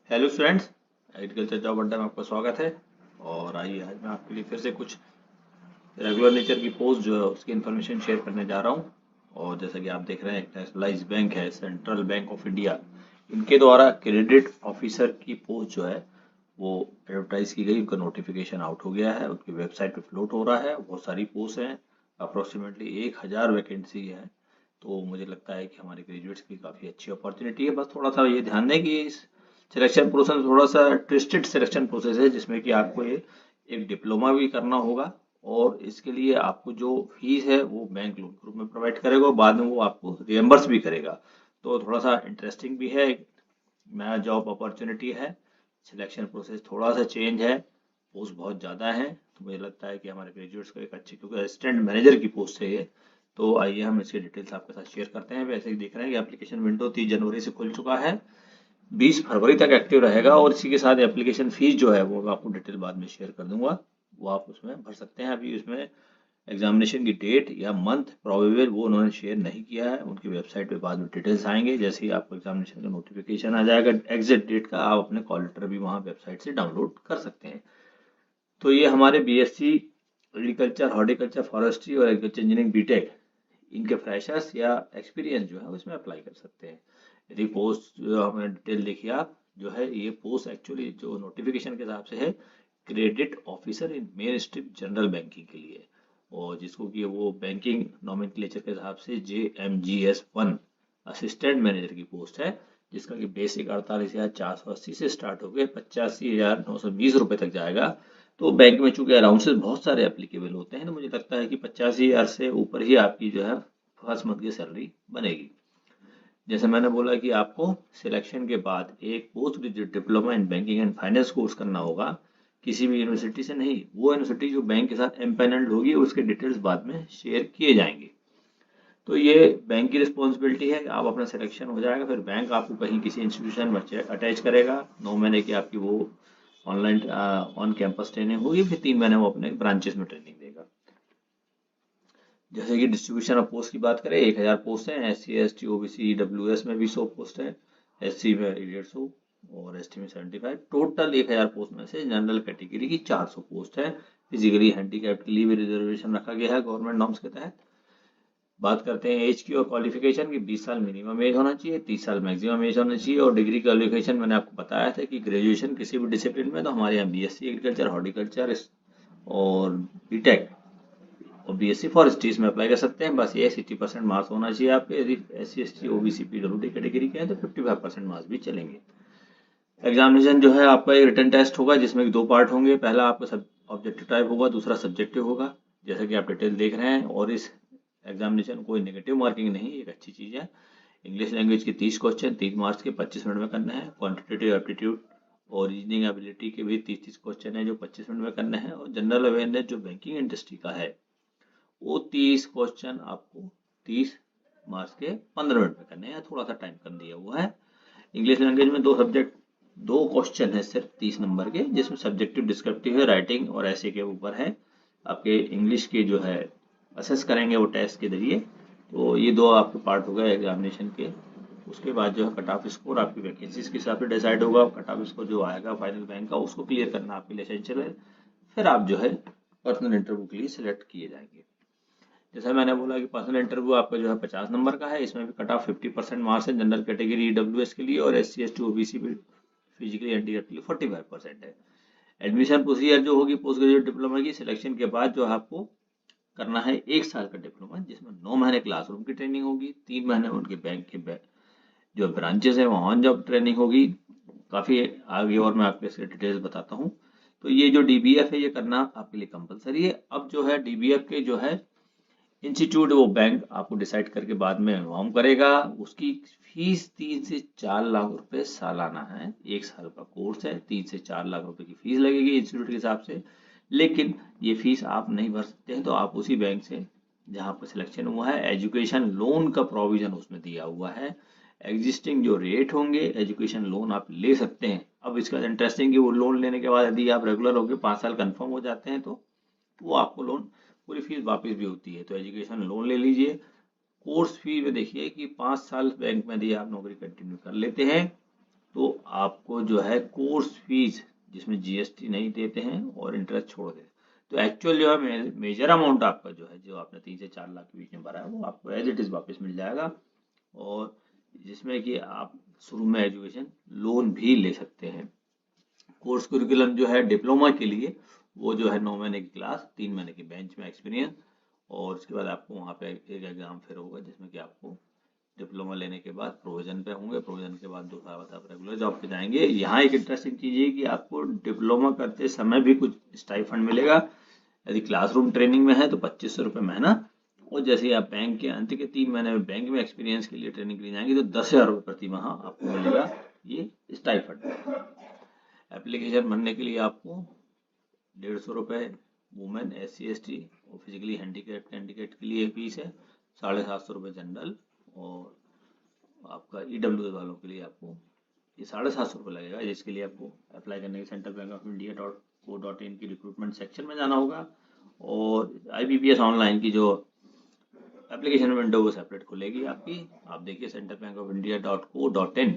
Hello students, agriculture job अड्डा में आपका स्वागत है। और आइए आज मैं आपके लिए फिर से कुछ रेगुलर नेचर की पोस्ट जो है उसकी इन्फॉर्मेशन शेयर करने जा रहा हूँ। और जैसा कि आप देख रहे हैं, एक नेशनलाइज बैंक है सेंट्रल बैंक ऑफ इंडिया, इनके द्वारा क्रेडिट ऑफिसर की पोस्ट जो है वो एडवर्टाइज की गई। उनका नोटिफिकेशन आउट हो गया है, उनकी वेबसाइट पे फ्लोट हो रहा है। बहुत सारी पोस्ट हैं, अप्रोक्सीमेटली 1000 वैकेंसी है। तो मुझे लगता है कि हमारे ग्रेजुएट्स की काफ़ी अच्छी अपॉर्चुनिटी है। बस थोड़ा सा ये ध्यान दें कि इस सिलेक्शन प्रोसेस थोड़ा सा ट्विस्टेड सिलेक्शन प्रोसेस है, जिसमें कि आपको ये एक डिप्लोमा भी करना होगा। और इसके लिए आपको जो फीस है वो बैंक लोन के रूप में प्रोवाइड करेगा और बाद में वो आपको रिएम्बर्स भी करेगा। तो थोड़ा सा इंटरेस्टिंग भी है, एक नया जॉब अपॉर्चुनिटी है। सिलेक्शन प्रोसेस थोड़ा सा चेंज है, पोस्ट बहुत ज़्यादा है। तो मुझे लगता है कि हमारे ग्रेजुएट्स को एक अच्छी, क्योंकि असिस्टेंट मैनेजर की पोस्ट है ये। तो आइए हम इसके डिटेल्स आपके साथ शेयर करते हैं। वैसे ही देख रहे हैं कि एप्लीकेशन विंडो 30 जनवरी से खुल चुका है, 20 फरवरी तक एक्टिव रहेगा। और इसी के साथ एप्लीकेशन फीस जो है वो मैं आपको डिटेल बाद में शेयर कर दूंगा, वो आप उसमें भर सकते हैं। अभी उसमें एग्जामिनेशन की डेट या मंथ प्रोबेबल वो उन्होंने शेयर नहीं किया है। उनकी वेबसाइट पे बाद में डिटेल्स आएंगे। जैसे ही आपको एग्जामिनेशन का नोटिफिकेशन आ जाएगा एग्जिट डेट का, आप अपने कॉल लेटर भी वहाँ वेबसाइट से डाउनलोड कर सकते हैं। तो ये हमारे बीएससी एग्रीकल्चर, हॉर्टिकल्चर, फॉरेस्ट्री और एग्रीकल्चर इंजीनियरिंग बीटेक, इनके फ्रेशर्स या एक्सपीरियंस जो है वो इसमें अप्लाई कर सकते हैं। यदि पोस्ट जो हमने डिटेल देखी आप, जो है ये पोस्ट एक्चुअली जो नोटिफिकेशन के हिसाब से है credit officer in main stream general banking के लिए। और जिसको कि वो बैंकिंग नॉमेनक्लेचर के हिसाब से JMGS1 असिस्टेंट मैनेजर की पोस्ट है, जिसका कि बेसिक 48,480 से स्टार्ट होकर 85,920 रुपये तक जाएगा। तो बैंक में चूंकि अलाउंसेस बहुत सारे एप्लीकेबल होते हैं, तो मुझे लगता है कि 85,000 से ऊपर ही आपकी जो है फर्स्ट मंथ की सैलरी बनेगी। जैसे मैंने बोला कि आपको सिलेक्शन के बाद एक post graduate diploma in banking and finance course करना होगा, किसी भी यूनिवर्सिटी से नहीं। वो यूनिवर्सिटी जो बैंक के साथ एम्पेनल्ड होगी उसके डिटेल्स बाद में शेयर किए जाएंगे। तो ये बैंक की रिस्पॉन्सिबिलिटी है कि आप अपना सिलेक्शन हो जाएगा, फिर बैंक आपको कहीं किसी इंस्टीट्यूशन में अटैच करेगा। 9 महीने की आपकी वो ऑनलाइन ऑन कैंपस ट्रेनिंग होगी, फिर 3 महीने वो अपने ब्रांचेस में ट्रेनिंग देगा। जैसे कि डिस्ट्रीब्यूशन ऑफ पोस्ट की बात करें, 1000 पोस्ट हैं। SC ST OBC EWS में भी 100 पोस्ट है, SC में 150 और ST में 75। टोटल 1000 पोस्ट में से जनरल कैटेगरी की 400 पोस्ट है। फिजिकली हैंडीकैप्ड के लिए भी रिजर्वेशन रखा गया है गवर्नमेंट नॉर्म्स के तहत। बात करते हैं एज की और क्वालिफिकेशन की, 20 साल मिनिमम एज होना चाहिए, 30 साल मैक्सिमम एज होना चाहिए। और डिग्री क्वालिफिकेशन मैंने आपको बताया था कि ग्रेजुएशन किसी भी डिसिप्लिन में, तो हमारे यहाँ BSc एग्रीकल्चर, हॉर्टिकल्चर और बीटेक और BSc फॉरेस्ट्रीज में अप्लाई कर सकते हैं। बस ये 60% मार्क्स होना चाहिए आपके। यदि SC ST OBC PWD category के हैं तो 55% मार्क्स भी चलेंगे। एग्जामिनेशन जो है आपका एक रिटन टेस्ट होगा, जिसमें 2 पार्ट होंगे। पहला आपका सब ऑब्जेक्टिव टाइप होगा, दूसरा सब्जेक्टिव होगा, जैसा कि आप डिटेल देख रहे हैं। और इस एग्जामिनेशन कोई नेगेटिव मार्किंग नहीं, एक अच्छी चीज़ है। इंग्लिश लैंग्वेज के 30 क्वेश्चन 3 मार्क्स के 25 मिनट में करने हैं। क्वांटिटेटिव एप्टीट्यूड और रीजनिंग एबिलिटी के भी 30-30 क्वेश्चन है जो 25 मिनट में करने हैं। और जनरल अवेयरनेस जो बैंकिंग इंडस्ट्री का है वो 30 क्वेश्चन आपको 30 मार्क्स के 15 मिनट में करने हैं, थोड़ा सा टाइम कम दिया हुआ है। इंग्लिश लैंग्वेज में दो क्वेश्चन है सिर्फ 30 नंबर के, जिसमें सब्जेक्टिव डिस्क्रिप्टिव है, राइटिंग और ऐसे के ऊपर है। आपके इंग्लिश के जो है असेस करेंगे वो टेस्ट के जरिए। तो ये 2 आपके पार्ट हो गए एग्जामिनेशन के। उसके बाद जो है कट ऑफ स्कोर आपकी वैकेंसीज के हिसाब से डिसाइड होगा। कट ऑफ स्कोर जो आएगा फाइनल बैंक का, उसको क्लियर करना आपके लिए एसेंशियल है। फिर आप जो है पर्सनल इंटरव्यू के लिए सिलेक्ट किए जाएंगे। जैसा मैंने बोला कि पर्सनल इंटरव्यू आपका जो है 50 नंबर का है। इसमें भी कट ऑफ 50% मार्क्स है जनरल कैटेगरी EWS के लिए, और SC ST OBC physically handicapped के लिए 45% है। एडमिशन प्रोसीजर जो होगी पोस्ट ग्रेजुएट डिप्लोमा की सिलेक्शन के बाद, जो आपको करना है 1 साल का डिप्लोमा, जिसमें 9 महीने क्लासरूम की ट्रेनिंग होगी, 3 महीने उनके बैंक के जो ब्रांचेस है वहाँ ऑन जॉब ट्रेनिंग होगी। काफ़ी आगे और मैं आपको इसके डिटेल्स बताता हूँ। तो ये जो DBF है ये करना आपके लिए कंपलसरी है। अब जो है DBF के जो है इंस्टीट्यूट, वो बैंक आपको डिसाइड करके बाद में इन्फॉर्म करेगा। उसकी फीस 3 से 4 लाख रुपए सालाना है। 1 साल का कोर्स है, 3 से 4 लाख रुपए की फीस लगेगी इंस्टीट्यूट के हिसाब से। लेकिन ये फीस आप नहीं भर सकते हैं, तो आप उसी बैंक से जहाँ पर सिलेक्शन हुआ है, एजुकेशन लोन का प्रोविजन उसमें दिया हुआ है। एग्जिस्टिंग जो रेट होंगे एजुकेशन लोन आप ले सकते हैं। अब इसका इंटरेस्टिंग कि वो लोन लेने के बाद यदि आप रेगुलर होकर 5 साल कंफर्म हो जाते हैं, तो वो आपको लोन पूरी फीस वापस भी होती है। तो एजुकेशन लोन ले लीजिए। कोर्स फी में देखिए कि 5 साल बैंक में यदि आप नौकरी कंटिन्यू कर लेते हैं तो आपको जो है कोर्स फीस जिसमें जीएसटी नहीं देते हैं और इंटरेस्ट छोड़ देते हैं, तो एक्चुअल जो है मेजर अमाउंट आपका जो है, जो आपने 3 से 4 लाख के बीच में भरा है, वो आपको एज इट इज वापस मिल जाएगा। और जिसमें कि आप शुरू में एजुकेशन लोन भी ले सकते हैं। कोर्स करिकुलम जो है डिप्लोमा के लिए वो जो है 9 महीने की क्लास, 3 महीने की बेंच में एक्सपीरियंस, और उसके बाद आपको वहाँ पे एक एग्जाम फिर होगा जिसमें कि आपको डिप्लोमा लेने के बाद प्रोविजन पे होंगे, प्रोविजन के बाद 2 साल बाद आप रेगुलर जॉब पे जाएंगे। यहाँ एक इंटरेस्टिंग चीज़ है कि आपको डिप्लोमा करते समय भी कुछ स्टाइफंड मिलेगा। यदि क्लासरूम ट्रेनिंग में है तो 2500 रुपये महीना, और जैसे ही आप बैंक के अंत के 3 महीने में बैंक में एक्सपीरियंस के लिए ट्रेनिंग के लिए जाएंगे तो 10,000 रुपये प्रति माह आपको मिलेगा ये स्टाइफंड। एप्लीकेशन भरने के लिए आपको 150 रुपये वुमेन, SC ST और फिजिकली हैंडीकैप कैंडिडेट के लिए फीस है, 750 रुपये जनरल, और आपका EWS वालों के लिए आपको ये 750 रुपये लगेगा, जिसके लिए आपको अप्लाई करने के central bank of India .co.in की रिक्रूटमेंट सेक्शन में जाना होगा, और IBPS ऑनलाइन की जो एप्लीकेशन विंडो वो सेपरेट खुलेगी आपकी। आप देखिए central bank of India .co.in,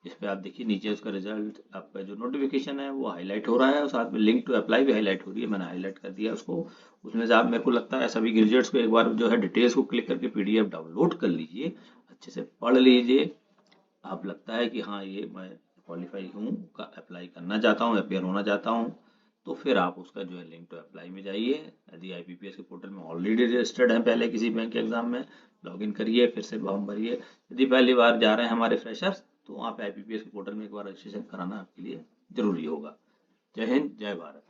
इस पे आप देखिए नीचे उसका रिजल्ट, आपका जो नोटिफिकेशन है वो हाईलाइट हो रहा है, और साथ में लिंक टू अप्लाई भी हाईलाइट हो रही है, मैंने हाईलाइट कर दिया उसको। उसमें से आप, मेरे को लगता है सभी ग्रेजुएट्स को एक बार जो है डिटेल्स को क्लिक करके PDF डाउनलोड कर लीजिए, अच्छे से पढ़ लीजिए। आप लगता है कि हाँ ये मैं क्वालिफाई हूँ, अप्लाई करना चाहता हूँ, अपेयर होना चाहता हूँ, तो फिर आप उसका जो है लिंक टू अप्लाई में जाइए। यदि IBPS के पोर्टल में ऑलरेडी रजिस्टर्ड हैं पहले किसी बैंक के एग्जाम में, लॉगिन करिए, फिर से फॉर्म भरिए। यदि पहली बार जा रहे हैं हमारे फ्रेशर्स, तो आप IBPS के पोर्टल में एक बार रजिस्ट्रेशन कराना आपके लिए जरूरी होगा। जय हिंद, जय भारत।